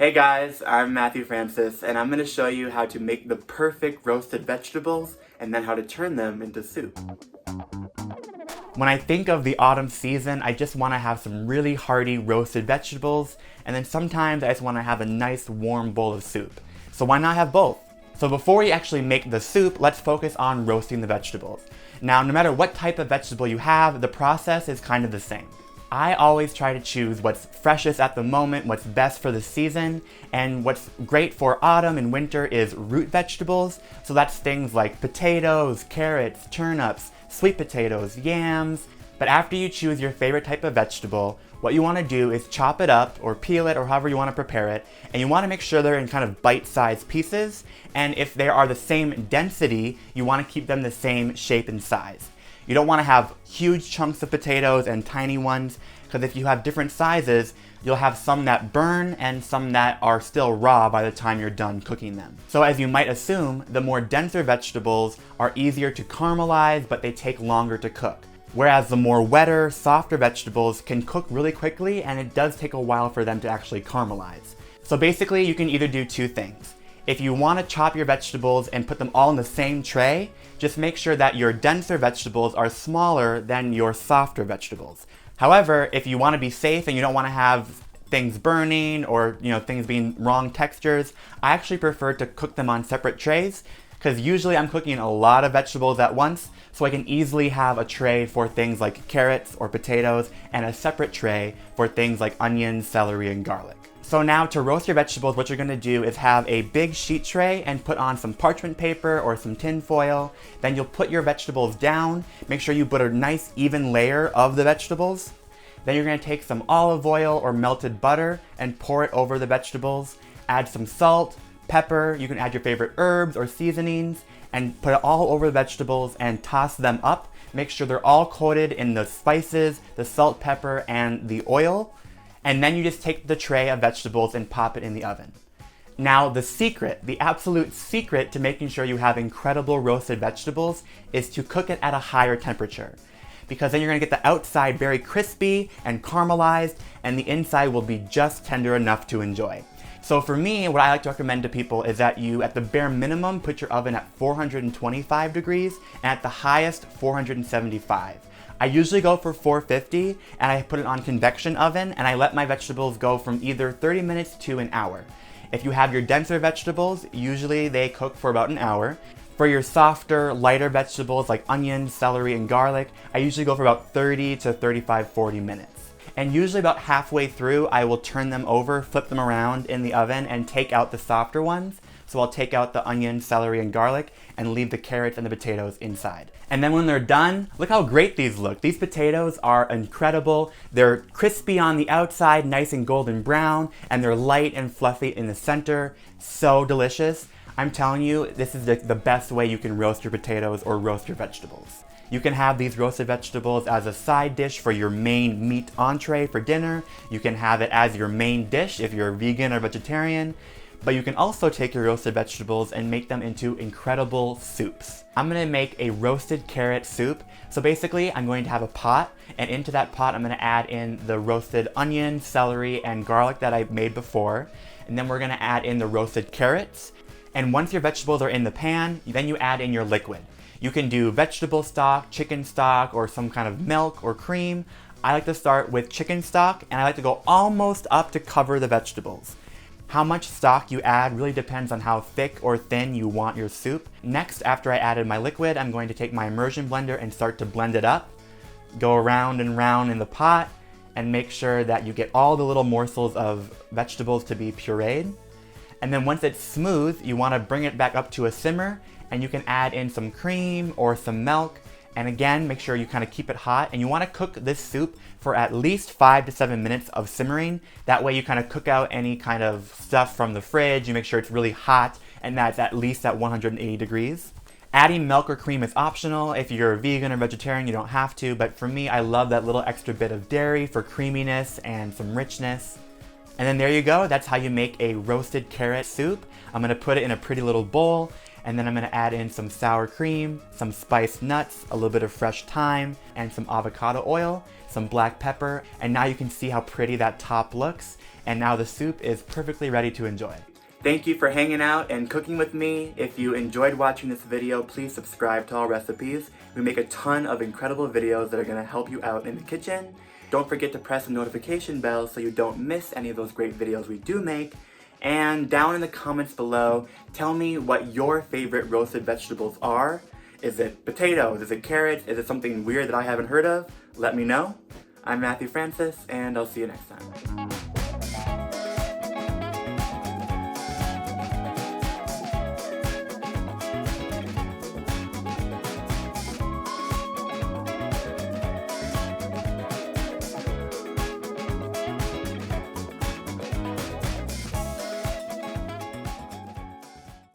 Hey guys, I'm Matthew Francis, and I'm going to show you how to make the perfect roasted vegetables and then how to turn them into soup. When I think of the autumn season, I just want to have some really hearty roasted vegetables, and then sometimes I just want to have a nice warm bowl of soup. So why not have both? So before we actually make the soup, let's focus on roasting the vegetables. Now, no matter what type of vegetable you have, the process is kind of the same. I always try to choose what's freshest at the moment, what's best for the season, and what's great for autumn and winter is root vegetables. So that's things like potatoes, carrots, turnips, sweet potatoes, yams. But after you choose your favorite type of vegetable, what you want to do is chop it up or peel it or however you want to prepare it, and you want to make sure they're in kind of bite-sized pieces, and if they are the same density, you want to keep them the same shape and size. You don't want to have huge chunks of potatoes and tiny ones, because if you have different sizes, you'll have some that burn and some that are still raw by the time you're done cooking them. So as you might assume, the more denser vegetables are easier to caramelize, but they take longer to cook. Whereas the more wetter, softer vegetables can cook really quickly, and it does take a while for them to actually caramelize. So basically, you can either do two things. If you want to chop your vegetables and put them all in the same tray, just make sure that your denser vegetables are smaller than your softer vegetables. However, if you want to be safe and you don't want to have things burning or things being wrong textures, I actually prefer to cook them on separate trays, because usually I'm cooking a lot of vegetables at once, so I can easily have a tray for things like carrots or potatoes and a separate tray for things like onions, celery, and garlic. So now to roast your vegetables, what you're going to do is have a big sheet tray and put on some parchment paper or some tin foil. Then you'll put your vegetables down. Make sure you put a nice even layer of the vegetables. Then you're going to take some olive oil or melted butter and pour it over the vegetables. Add some salt, pepper, you can add your favorite herbs or seasonings, and put it all over the vegetables and toss them up. Make sure they're all coated in the spices, the salt, pepper, and the oil. And then you just take the tray of vegetables and pop it in the oven. Now the secret, the absolute secret to making sure you have incredible roasted vegetables is to cook it at a higher temperature. Because then you're gonna get the outside very crispy and caramelized, and the inside will be just tender enough to enjoy. So for me, what I like to recommend to people is that you, at the bare minimum, put your oven at 425 degrees, and at the highest, 475. I usually go for 450, and I put it on convection oven, and I let my vegetables go from either 30 minutes to an hour. If you have your denser vegetables, usually they cook for about an hour. For your softer, lighter vegetables like onions, celery, and garlic, I usually go for about 30 to 35, 40 minutes. And usually about halfway through, I will turn them over, flip them around in the oven, and take out the softer ones. So I'll take out the onion, celery, and garlic, and leave the carrots and the potatoes inside. And then when they're done, look how great these look. These potatoes are incredible. They're crispy on the outside, nice and golden brown, and they're light and fluffy in the center. So delicious. I'm telling you, this is the best way you can roast your potatoes or roast your vegetables. You can have these roasted vegetables as a side dish for your main meat entree for dinner. You can have it as your main dish if you're vegan or vegetarian. But you can also take your roasted vegetables and make them into incredible soups. I'm gonna make a roasted carrot soup. So basically, I'm going to have a pot, and into that pot, I'm gonna add in the roasted onion, celery, and garlic that I made before. And then we're gonna add in the roasted carrots. And once your vegetables are in the pan, then you add in your liquid. You can do vegetable stock, chicken stock, or some kind of milk or cream. I like to start with chicken stock, and I like to go almost up to cover the vegetables. How much stock you add really depends on how thick or thin you want your soup. Next, after I added my liquid, I'm going to take my immersion blender and start to blend it up. Go around and round in the pot and make sure that you get all the little morsels of vegetables to be pureed. And then once it's smooth, you want to bring it back up to a simmer, and you can add in some cream or some milk. And again, make sure you kind of keep it hot, and you want to cook this soup for at least 5 to 7 minutes of simmering. That way you kind of cook out any kind of stuff from the fridge. You make sure it's really hot and that it's at least at 180 degrees. Adding milk or cream is optional. If you're a vegan or vegetarian, you don't have to, but for me, I love that little extra bit of dairy for creaminess and some richness. And then there you go, that's how you make a roasted carrot soup. I'm gonna put it in a pretty little bowl, and then I'm gonna add in some sour cream, some spiced nuts, a little bit of fresh thyme, and some avocado oil, some black pepper, and now you can see how pretty that top looks. and now the soup is perfectly ready to enjoy. Thank you for hanging out and cooking with me. If you enjoyed watching this video, please subscribe to Allrecipes. We make a ton of incredible videos that are gonna help you out in the kitchen. Don't forget to press the notification bell so you don't miss any of those great videos we do make. And down in the comments below, tell me what your favorite roasted vegetables are. Is it potatoes? Is it carrots? Is it something weird that I haven't heard of? Let me know. I'm Matthew Francis, and I'll see you next time.